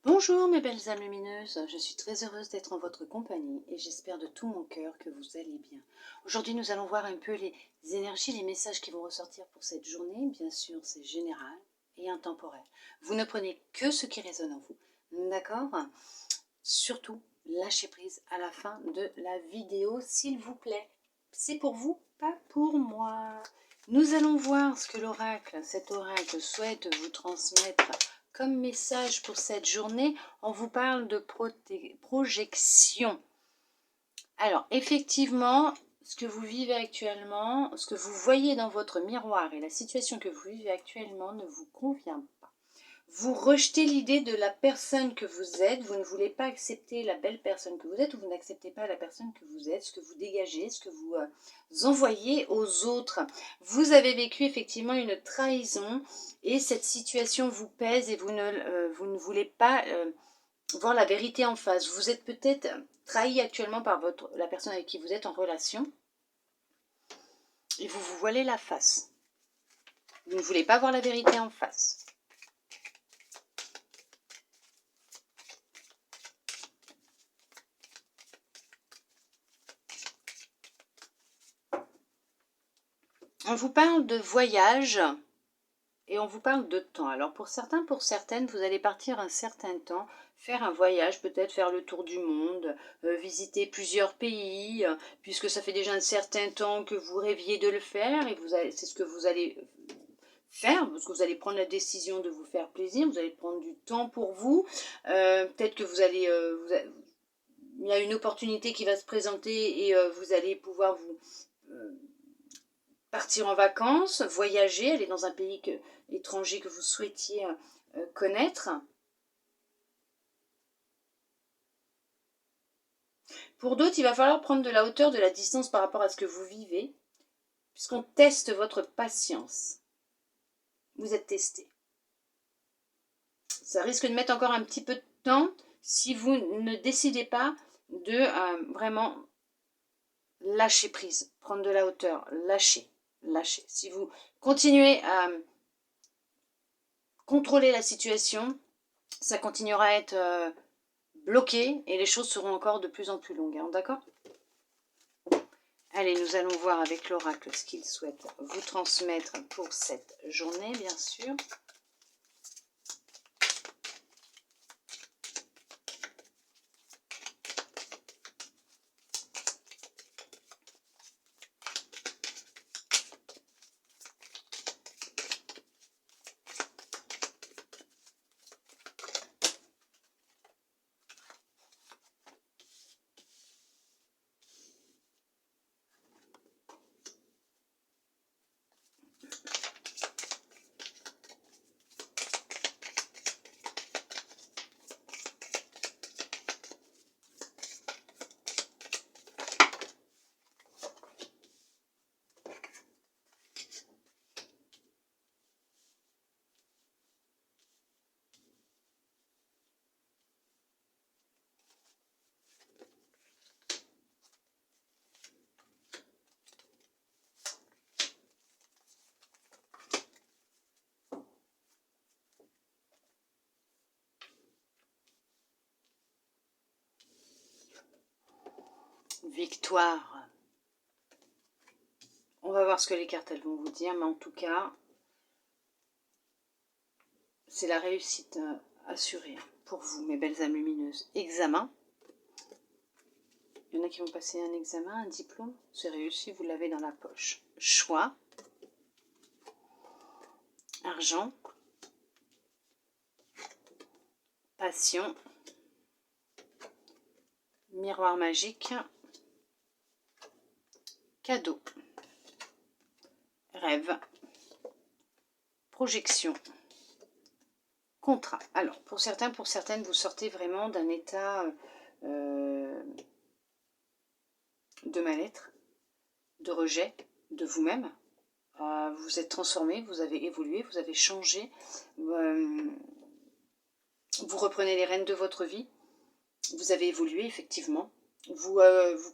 Bonjour mes belles âmes lumineuses, je suis très heureuse d'être en votre compagnie et j'espère de tout mon cœur que vous allez bien. Aujourd'hui nous allons voir un peu les énergies, les messages qui vont ressortir pour cette journée. Bien sûr c'est général et intemporel. Vous ne prenez que ce qui résonne en vous, d'accord? Surtout lâchez prise à la fin de la vidéo s'il vous plaît. C'est pour vous, pas pour moi. Nous allons voir ce que l'oracle, cet oracle souhaite vous transmettre comme message pour cette journée. On vous parle de projection. Alors, effectivement, ce que vous vivez actuellement, ce que vous voyez dans votre miroir et la situation que vous vivez actuellement ne vous convient pas. Vous rejetez l'idée de la personne que vous êtes, vous ne voulez pas accepter la belle personne que vous êtes, ou vous n'acceptez pas la personne que vous êtes, ce que vous dégagez, ce que vous envoyez aux autres. Vous avez vécu effectivement une trahison et cette situation vous pèse et vous ne voulez pas voir la vérité en face. Vous êtes peut-être trahi actuellement par la personne avec qui vous êtes en relation et vous vous voilez la face. Vous ne voulez pas voir la vérité en face. On vous parle de voyage et on vous parle de temps. Alors pour certains, pour certaines, vous allez partir un certain temps, faire un voyage, peut-être faire le tour du monde, visiter plusieurs pays, puisque ça fait déjà un certain temps que vous rêviez de le faire et c'est ce que vous allez faire, parce que vous allez prendre la décision de vous faire plaisir, vous allez prendre du temps pour vous, peut-être que vous allez... il y a une opportunité qui va se présenter et vous allez pouvoir vous... partir en vacances, voyager, aller dans un pays étranger que vous souhaitiez connaître. Pour d'autres, il va falloir prendre de la hauteur, de la distance par rapport à ce que vous vivez, puisqu'on teste votre patience. Vous êtes testé. Ça risque de mettre encore un petit peu de temps si vous ne décidez pas de vraiment lâcher prise, prendre de la hauteur, lâcher. Si vous continuez à contrôler la situation, ça continuera à être bloqué et les choses seront encore de plus en plus longues, hein, d'accord? Allez, nous allons voir avec l'oracle ce qu'il souhaite vous transmettre pour cette journée, bien sûr. Victoire. On va voir ce que les cartes elles vont vous dire, mais en tout cas, c'est la réussite assurée pour vous, mes belles âmes lumineuses. Examen. Il y en a qui vont passer un examen, un diplôme. C'est réussi, vous l'avez dans la poche. Choix. Argent. Passion. Miroir magique. Cadeau. Rêve. Projection. Contrat. Alors, pour certains, pour certaines, vous sortez vraiment d'un état de mal-être, de rejet de vous-même. Vous êtes transformé, vous avez évolué, vous avez changé. Vous reprenez les rênes de votre vie. Vous avez évolué, effectivement. Vous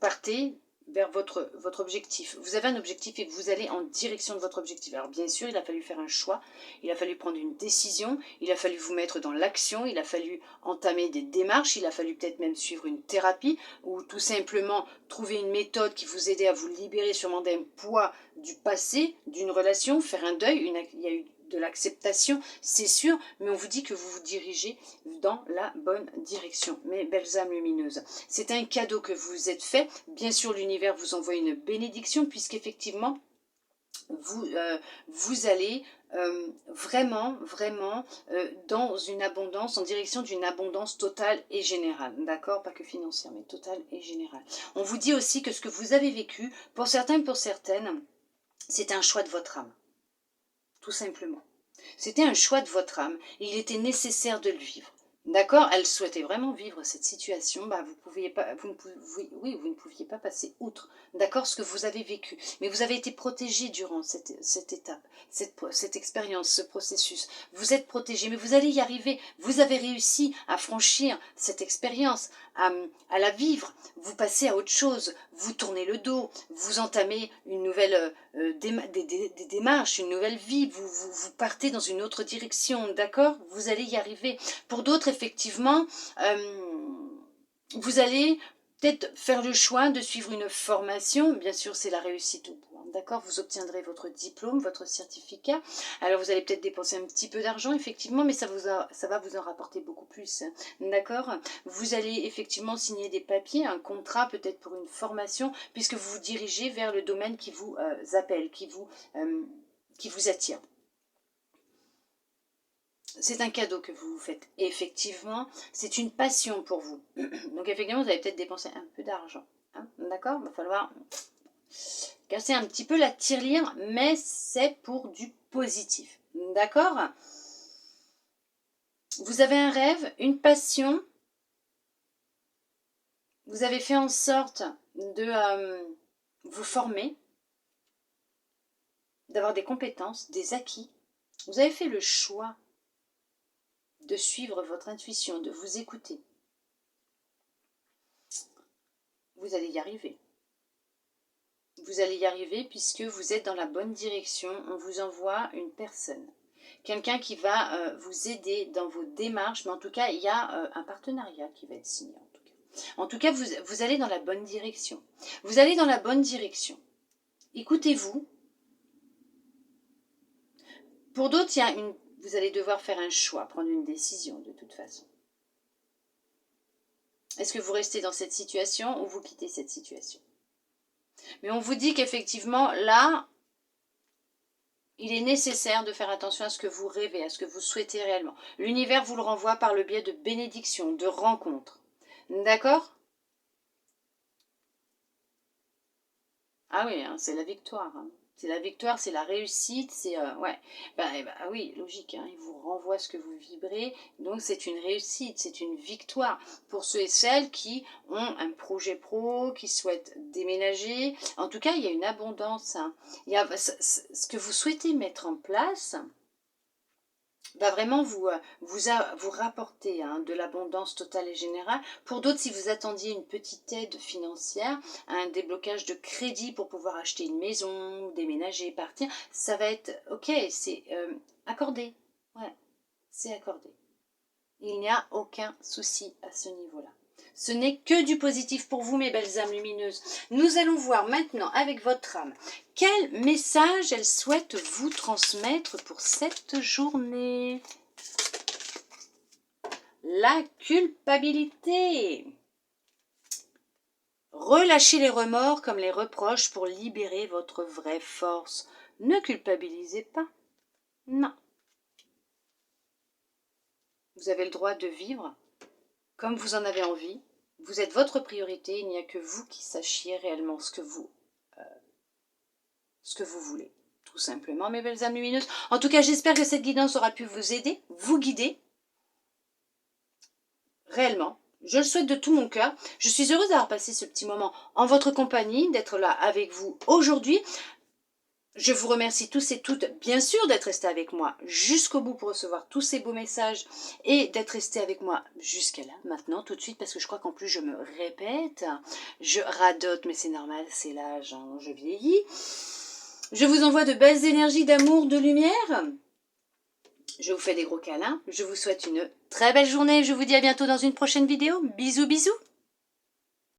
partez vers votre objectif. Vous avez un objectif et vous allez en direction de votre objectif. Alors bien sûr, il a fallu faire un choix, il a fallu prendre une décision, il a fallu vous mettre dans l'action, il a fallu entamer des démarches, il a fallu peut-être même suivre une thérapie ou tout simplement trouver une méthode qui vous aidait à vous libérer sûrement d'un poids du passé, d'une relation, faire un deuil, il y a eu de l'acceptation, c'est sûr, mais on vous dit que vous vous dirigez dans la bonne direction, mes belles âmes lumineuses. C'est un cadeau que vous vous êtes fait. Bien sûr, l'univers vous envoie une bénédiction, puisqu'effectivement, vous allez vraiment dans une abondance, en direction d'une abondance totale et générale, d'accord? Pas que financière, mais totale et générale. On vous dit aussi que ce que vous avez vécu, pour certains et pour certaines, c'est un choix de votre âme. Tout simplement. C'était un choix de votre âme et il était nécessaire de le vivre. D'accord? Elle souhaitait vraiment vivre cette situation. Bah, vous ne pouviez pas passer outre. D'accord? Ce que vous avez vécu. Mais vous avez été protégé durant cette étape, cette expérience, ce processus. Vous êtes protégé, mais vous allez y arriver. Vous avez réussi à franchir cette expérience, à la vivre. Vous passez à autre chose. Vous tournez le dos. Vous entamez une nouvelle des démarches, une nouvelle vie. Vous partez dans une autre direction. D'accord? Vous allez y arriver. Pour d'autres, effectivement, vous allez peut-être faire le choix de suivre une formation. Bien sûr, c'est la réussite au bout. D'accord? Vous obtiendrez votre diplôme, votre certificat. Alors, vous allez peut-être dépenser un petit peu d'argent, effectivement, mais ça va vous en rapporter beaucoup plus. D'accord? Vous allez effectivement signer des papiers, un contrat peut-être pour une formation, puisque vous vous dirigez vers le domaine qui vous appelle, qui vous attire. C'est un cadeau que vous vous faites. Et effectivement, c'est une passion pour vous. Donc effectivement, vous allez peut-être dépenser un peu d'argent. Hein, d'accord? Il va falloir casser un petit peu la tirelire, mais c'est pour du positif. D'accord? Vous avez un rêve, une passion. Vous avez fait en sorte de vous former, d'avoir des compétences, des acquis. Vous avez fait le choix de suivre votre intuition, de vous écouter. Vous allez y arriver. Vous allez y arriver puisque vous êtes dans la bonne direction. On vous envoie une personne. Quelqu'un qui va vous aider dans vos démarches. Mais en tout cas, il y a un partenariat qui va être signé. En tout cas, vous allez dans la bonne direction. Vous allez dans la bonne direction. Écoutez-vous. Pour d'autres, vous allez devoir faire un choix, prendre une décision de toute façon. Est-ce que vous restez dans cette situation ou vous quittez cette situation? Mais on vous dit qu'effectivement, là, il est nécessaire de faire attention à ce que vous rêvez, à ce que vous souhaitez réellement. L'univers vous le renvoie par le biais de bénédictions, de rencontres. D'accord? Ah oui, hein, c'est la victoire. Hein. C'est la victoire, c'est la réussite, c'est... ouais, oui, logique, hein, il vous renvoie ce que vous vibrez, donc c'est une réussite, c'est une victoire pour ceux et celles qui ont un projet pro, qui souhaitent déménager. En tout cas, il y a une abondance. Hein. Il y a, ce que vous souhaitez mettre en place va vraiment vous rapporter hein, de l'abondance totale et générale. Pour d'autres, si vous attendiez une petite aide financière, un déblocage de crédit pour pouvoir acheter une maison, déménager, partir, ça va être ok, c'est accordé. Ouais, c'est accordé. Il n'y a aucun souci à ce niveau-là. Ce n'est que du positif pour vous, mes belles âmes lumineuses. Nous allons voir maintenant avec votre âme quel message elle souhaite vous transmettre pour cette journée. La culpabilité. Relâchez les remords comme les reproches pour libérer votre vraie force. Ne culpabilisez pas. Non. Vous avez le droit de vivre comme vous en avez envie. Vous êtes votre priorité, il n'y a que vous qui sachiez réellement ce que vous voulez, tout simplement, mes belles âmes lumineuses. En tout cas, j'espère que cette guidance aura pu vous aider, vous guider, réellement. Je le souhaite de tout mon cœur. Je suis heureuse d'avoir passé ce petit moment en votre compagnie, d'être là avec vous aujourd'hui. Je vous remercie tous et toutes, bien sûr, d'être restés avec moi jusqu'au bout pour recevoir tous ces beaux messages et d'être restés avec moi jusqu'à là, maintenant, tout de suite, parce que je crois qu'en plus je me répète, je radote, mais c'est normal, c'est l'âge, hein, je vieillis. Je vous envoie de belles énergies d'amour, de lumière. Je vous fais des gros câlins, je vous souhaite une très belle journée, je vous dis à bientôt dans une prochaine vidéo. Bisous, bisous.